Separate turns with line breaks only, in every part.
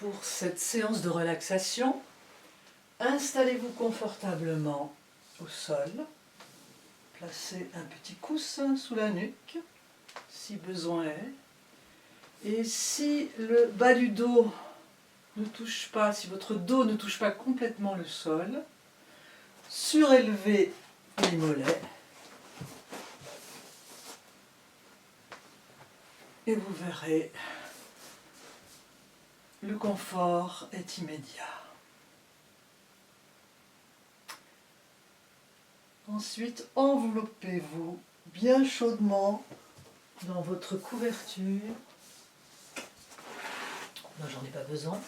Pour cette séance de relaxation, installez-vous confortablement au sol. Placez un petit coussin sous la nuque, si besoin est. Et si le bas du dos ne touche pas, si votre dos ne touche pas complètement le sol, surélevez les mollets. Et vous verrez, le confort est immédiat. Ensuite, enveloppez-vous bien chaudement dans votre couverture. Moi, j'en ai pas besoin.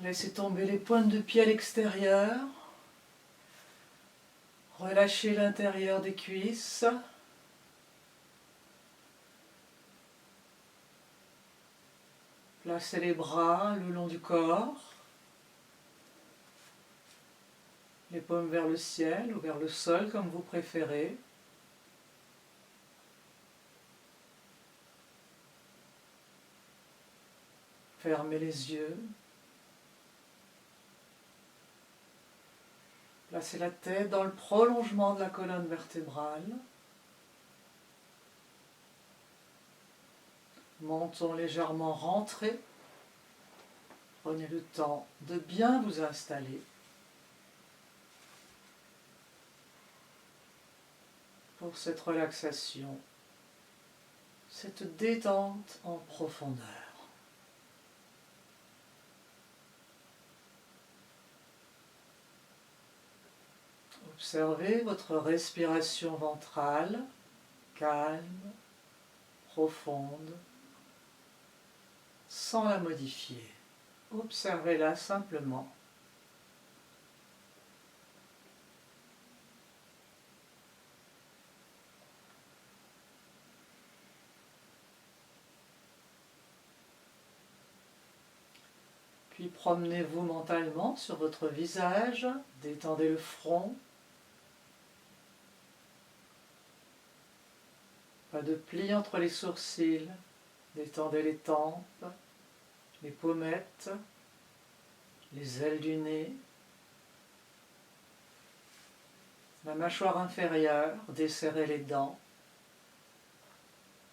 Laissez tomber les pointes de pied à l'extérieur. Relâchez l'intérieur des cuisses. Placez les bras le long du corps. Les paumes vers le ciel ou vers le sol, comme vous préférez. Fermez les yeux. Placez la tête dans le prolongement de la colonne vertébrale. Menton légèrement rentré. Prenez le temps de bien vous installer. Pour cette relaxation, cette détente en profondeur. Observez votre respiration ventrale, calme, profonde, sans la modifier. Observez-la simplement. Puis promenez-vous mentalement sur votre visage, détendez le front. Pas de plis entre les sourcils, détendez les tempes, les pommettes, les ailes du nez, la mâchoire inférieure, desserrez les dents.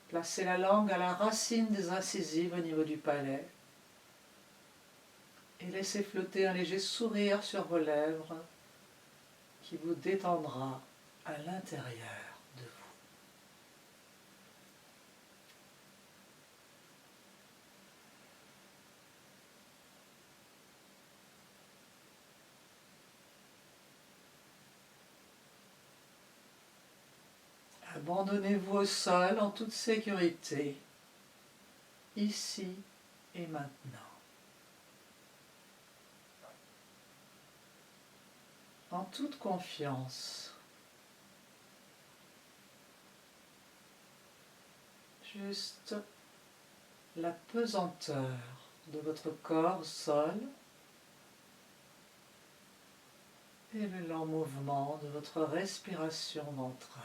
Placez la langue à la racine des incisives au niveau du palais et laissez flotter un léger sourire sur vos lèvres qui vous détendra à l'intérieur de vous. Abandonnez-vous au sol en toute sécurité, ici et maintenant. En toute confiance. Juste la pesanteur de votre corps au sol et le lent mouvement de votre respiration ventrale.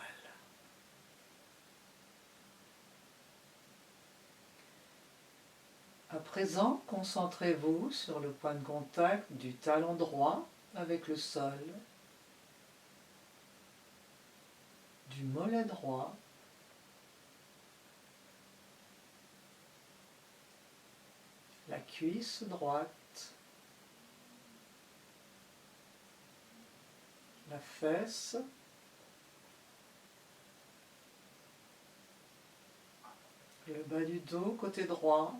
À présent, concentrez-vous sur le point de contact du talon droit avec le sol, du mollet droit, la cuisse droite, la fesse, le bas du dos côté droit,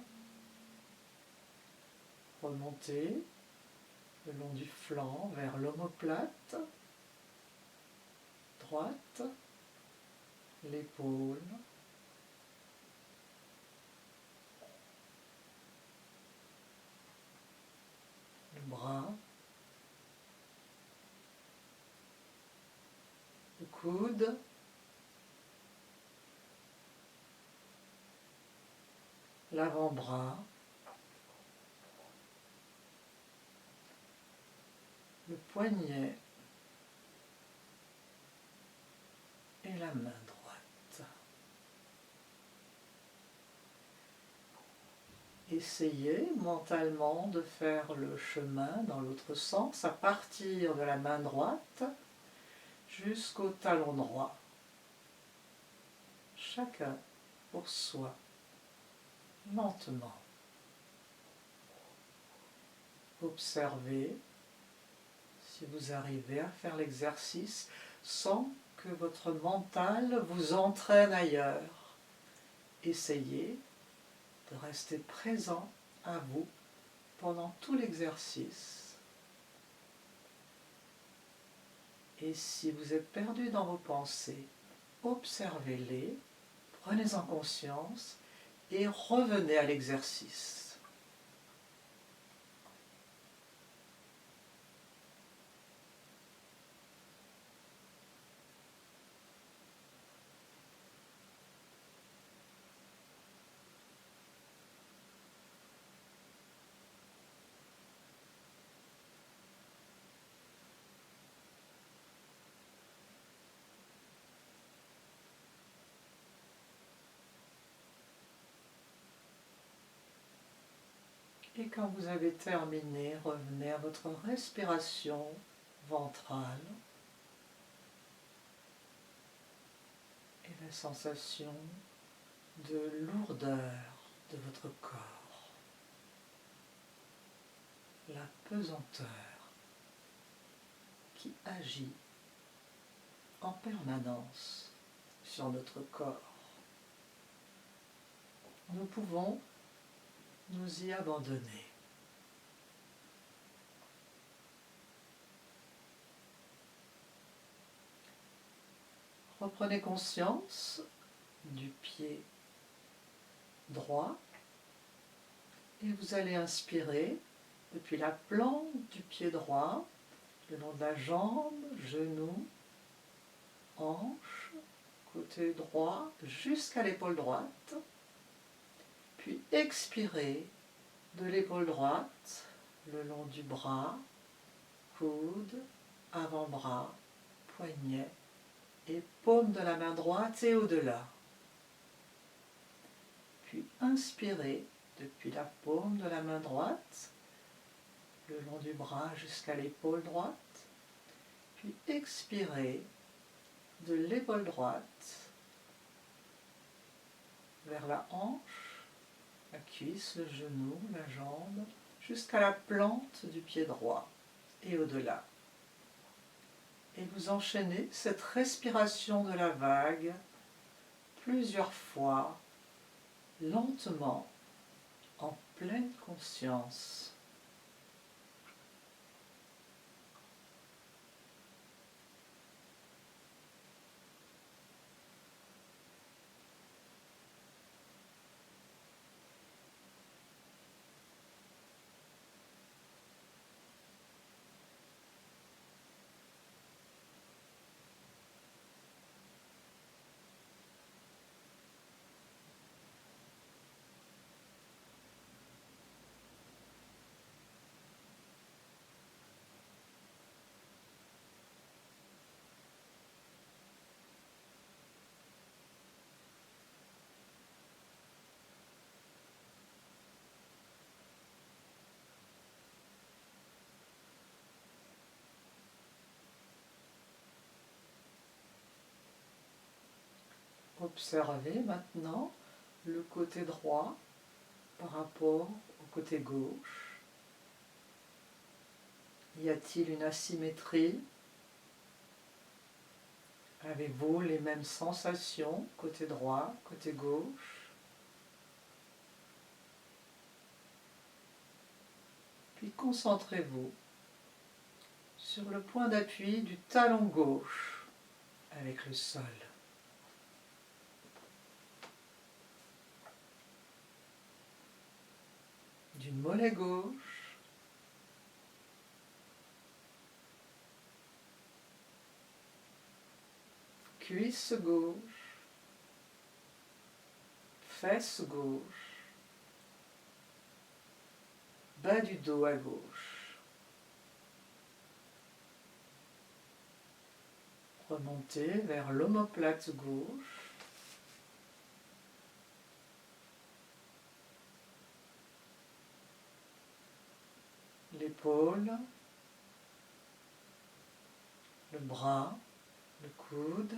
remontez le long du flanc vers l'omoplate, droite, l'épaule, le bras, le coude, l'avant-bras, le poignet et la main droite. Essayez mentalement de faire le chemin dans l'autre sens à partir de la main droite jusqu'au talon droit. Chacun pour soi, lentement. Observez si vous arrivez à faire l'exercice sans que votre mental vous entraîne ailleurs. Essayez de rester présent à vous pendant tout l'exercice. Et si vous êtes perdu dans vos pensées, observez-les, prenez-en conscience et revenez à l'exercice. Et quand vous avez terminé, revenez à votre respiration ventrale et la sensation de lourdeur de votre corps, la pesanteur qui agit en permanence sur notre corps. Nous pouvons nous y abandonner. Reprenez conscience du pied droit et vous allez inspirer depuis la plante du pied droit, le long de la jambe, genou, hanche, côté droit, jusqu'à l'épaule droite. Puis expirez de l'épaule droite, le long du bras, coude, avant-bras, poignet et paume de la main droite et au-delà. Puis inspirez depuis la paume de la main droite, le long du bras jusqu'à l'épaule droite. Puis expirez de l'épaule droite vers la hanche, la cuisse, le genou, la jambe, jusqu'à la plante du pied droit et au-delà. Et vous enchaînez cette respiration de la vague plusieurs fois, lentement, en pleine conscience. Observez maintenant le côté droit par rapport au côté gauche. Y a-t-il une asymétrie? Avez-vous les mêmes sensations côté droit, côté gauche? Puis concentrez-vous sur le point d'appui du talon gauche avec le sol. Du mollet gauche, cuisse gauche, fesse gauche, bas du dos à gauche. Remontez vers l'omoplate gauche. l'épaule, le bras, le coude,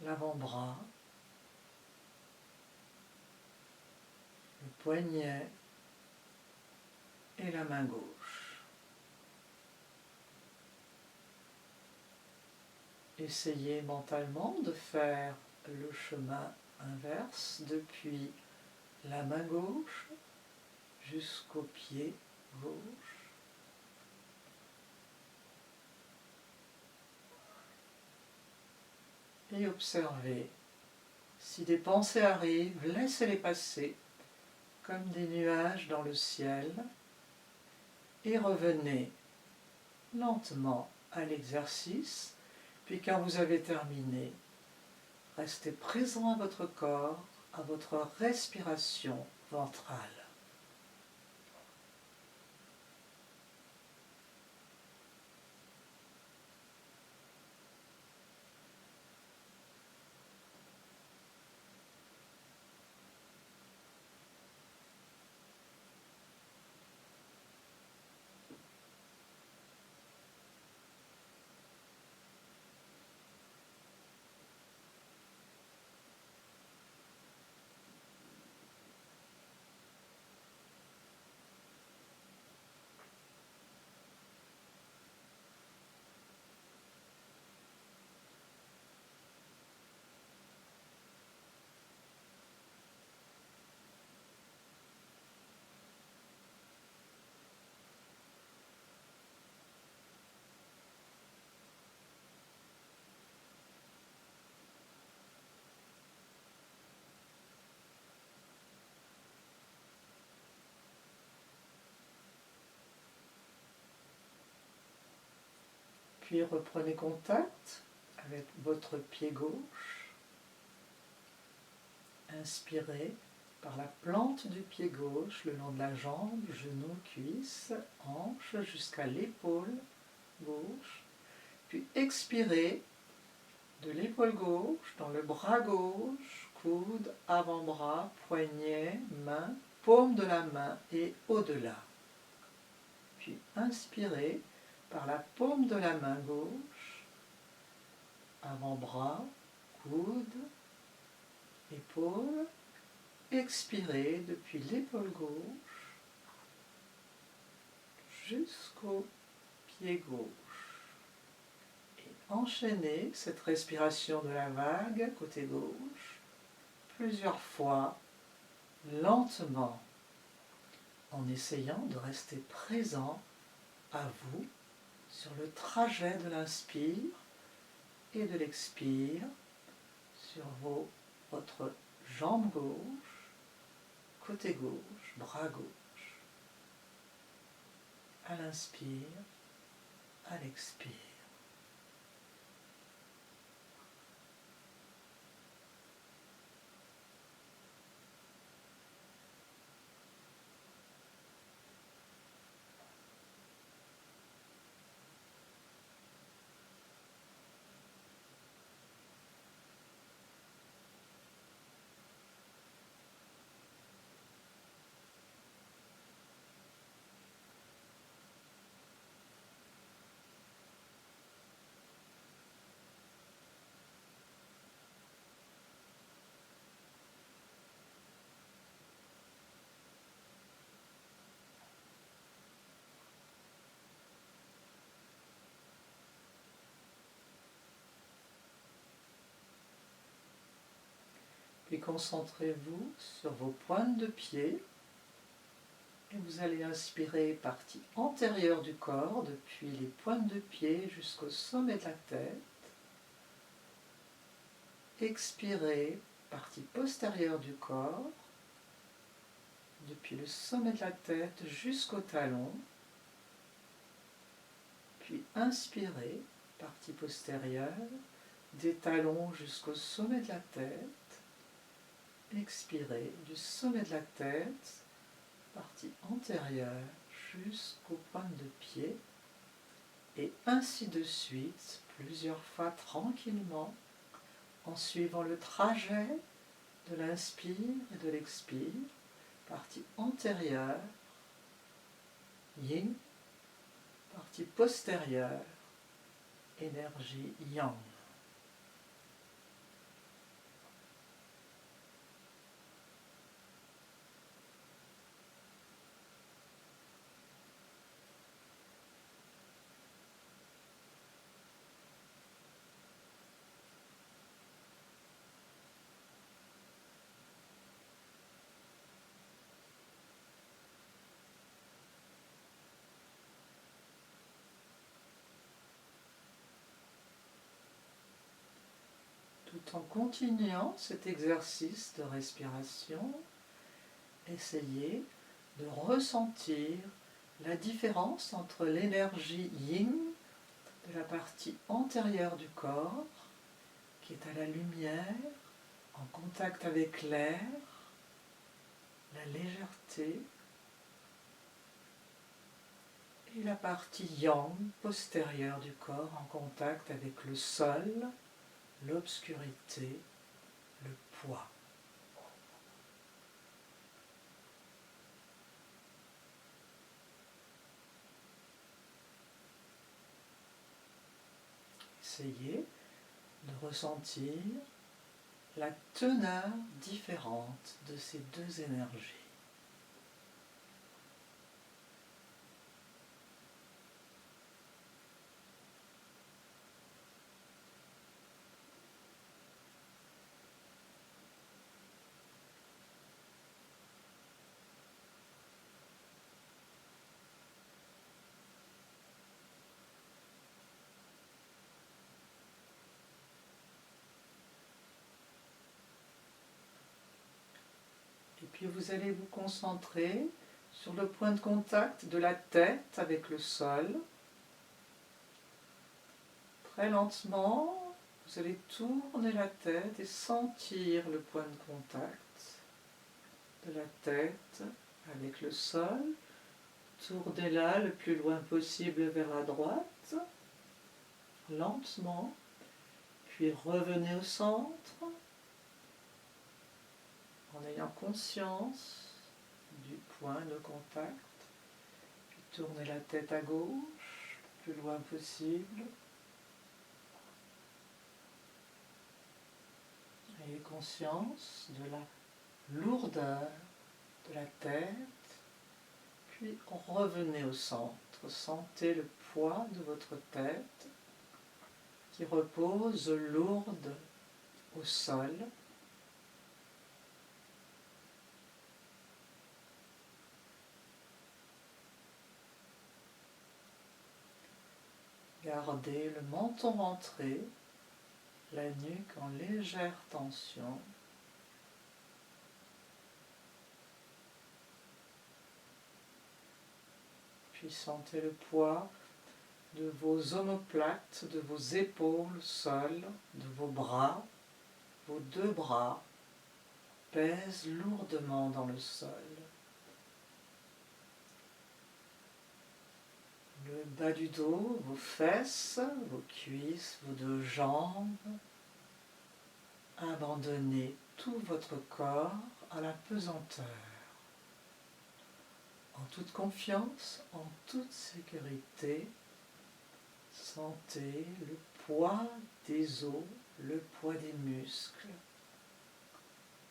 l'avant-bras, le poignet et la main gauche. Essayez mentalement de faire le chemin inverse depuis la main gauche jusqu'au pied gauche. Et observez. Si des pensées arrivent, laissez-les passer comme des nuages dans le ciel et revenez lentement à l'exercice. Puis quand vous avez terminé, restez présent à votre corps, à votre respiration ventrale. Puis reprenez contact avec votre pied gauche. Inspirez par la plante du pied gauche, le long de la jambe, genou, cuisse, hanche, jusqu'à l'épaule gauche. Puis expirez de l'épaule gauche dans le bras gauche, coude, avant-bras, poignet, main, paume de la main et au-delà. Puis inspirez par la paume de la main gauche, avant-bras, coude, épaule. Expirez depuis l'épaule gauche jusqu'au pied gauche. Et enchaînez cette respiration de la vague côté gauche plusieurs fois, lentement, en essayant de rester présent à vous sur le trajet de l'inspire et de l'expire sur votre jambe gauche, côté gauche, bras gauche. À l'inspire, à l'expire. Puis concentrez-vous sur vos pointes de pied et vous allez inspirer partie antérieure du corps depuis les pointes de pied jusqu'au sommet de la tête. Expirez partie postérieure du corps depuis le sommet de la tête jusqu'au talon. Puis inspirez partie postérieure des talons jusqu'au sommet de la tête. Expirez du sommet de la tête, partie antérieure jusqu'aux pointes de pied, et ainsi de suite, plusieurs fois tranquillement, en suivant le trajet de l'inspire et de l'expire, partie antérieure, yin, partie postérieure, énergie yang. Tout en continuant cet exercice de respiration, essayez de ressentir la différence entre l'énergie yin de la partie antérieure du corps, qui est à la lumière, en contact avec l'air, la légèreté, et la partie yang postérieure du corps en contact avec le sol, l'obscurité, le poids. Essayez de ressentir la teneur différente de ces deux énergies. Et puis vous allez vous concentrer sur le point de contact de la tête avec le sol. Très lentement, vous allez tourner la tête et sentir le point de contact de la tête avec le sol. Tournez-la le plus loin possible vers la droite, lentement, puis revenez au centre en ayant conscience du point de contact, puis tournez la tête à gauche, le plus loin possible. Ayez conscience de la lourdeur de la tête, puis revenez au centre. Sentez le poids de votre tête qui repose lourde au sol. Gardez le menton rentré, la nuque en légère tension. Puis sentez le poids de vos omoplates, de vos épaules au sol, de vos bras. Vos deux bras pèsent lourdement dans le sol. Le bas du dos, vos fesses, vos cuisses, vos deux jambes. Abandonnez tout votre corps à la pesanteur. En toute confiance, en toute sécurité, sentez le poids des os, le poids des muscles.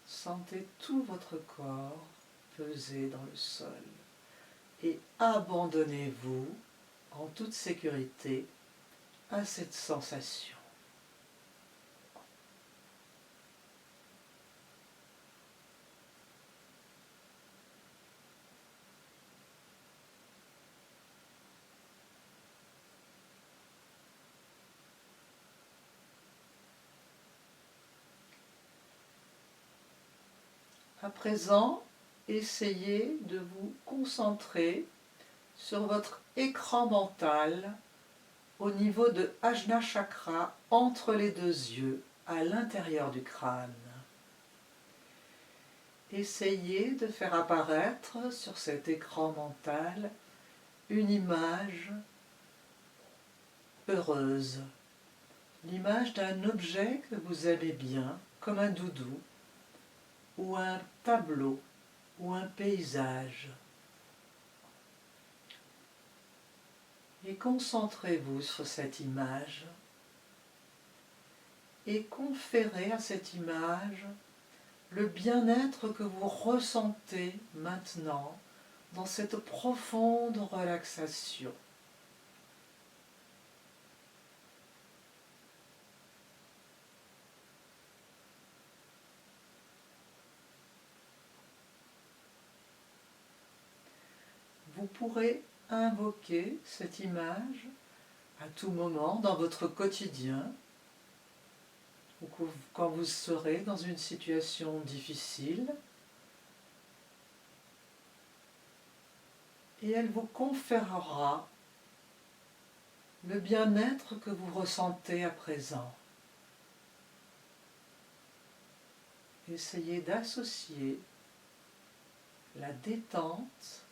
Sentez tout votre corps peser dans le sol et abandonnez-vous en toute sécurité à cette sensation. À présent, essayez de vous concentrer sur votre écran mental au niveau de Ajna Chakra, entre les deux yeux, à l'intérieur du crâne. Essayez de faire apparaître sur cet écran mental une image heureuse, l'image d'un objet que vous aimez bien, comme un doudou ou un tableau ou un paysage. Et concentrez-vous sur cette image et conférez à cette image le bien-être que vous ressentez maintenant dans cette profonde relaxation. Vous pourrez invoquer cette image à tout moment dans votre quotidien ou quand vous serez dans une situation difficile et elle vous conférera le bien-être que vous ressentez à présent. Essayez d'associer la détente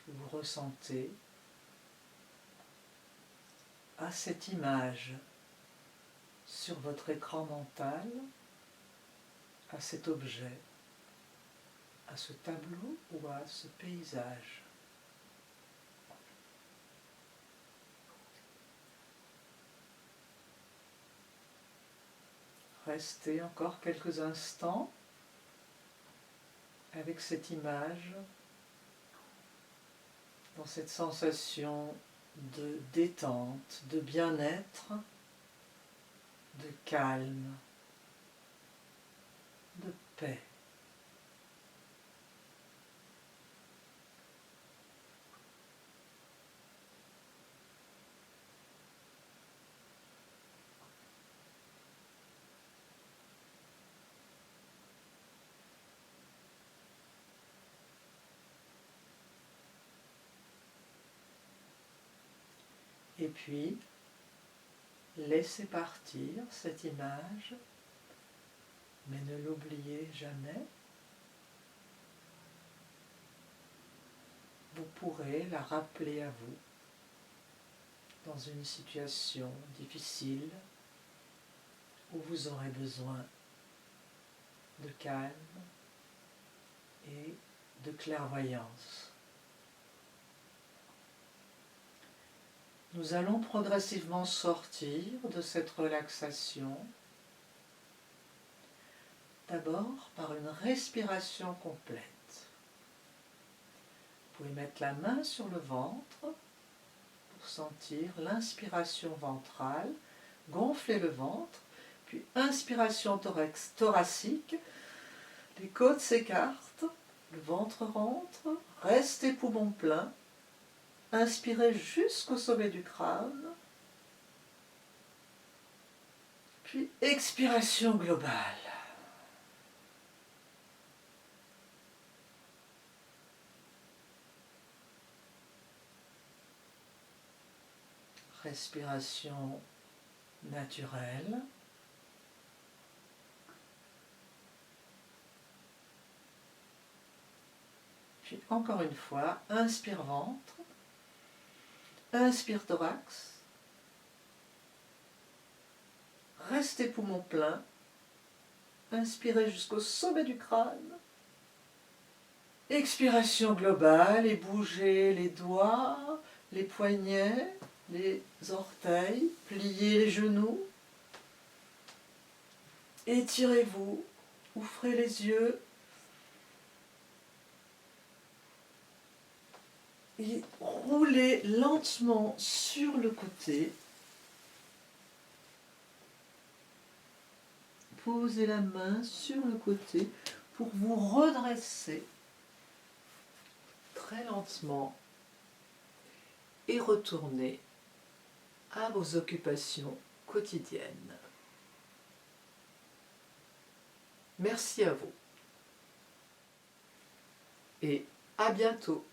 que vous ressentez à cette image sur votre écran mental, à cet objet, à ce tableau ou à ce paysage. Restez encore quelques instants avec cette image, dans cette sensation de détente, de bien-être, de calme, de paix. Et puis, laissez partir cette image, mais ne l'oubliez jamais. Vous pourrez la rappeler à vous dans une situation difficile où vous aurez besoin de calme et de clairvoyance. Nous allons progressivement sortir de cette relaxation, d'abord par une respiration complète. Vous pouvez mettre la main sur le ventre pour sentir l'inspiration ventrale, gonfler le ventre, puis inspiration thoracique, les côtes s'écartent, le ventre rentre, restez poumon plein. Inspirez jusqu'au sommet du crâne, puis expiration globale. Respiration naturelle. Puis encore une fois, inspire ventre. Inspire thorax, restez poumon plein, inspirez jusqu'au sommet du crâne, expiration globale et bougez les doigts, les poignets, les orteils, pliez les genoux, étirez-vous, ouvrez les yeux et roulez lentement sur le côté. Posez la main sur le côté pour vous redresser très lentement et retourner à vos occupations quotidiennes. Merci à vous et à bientôt.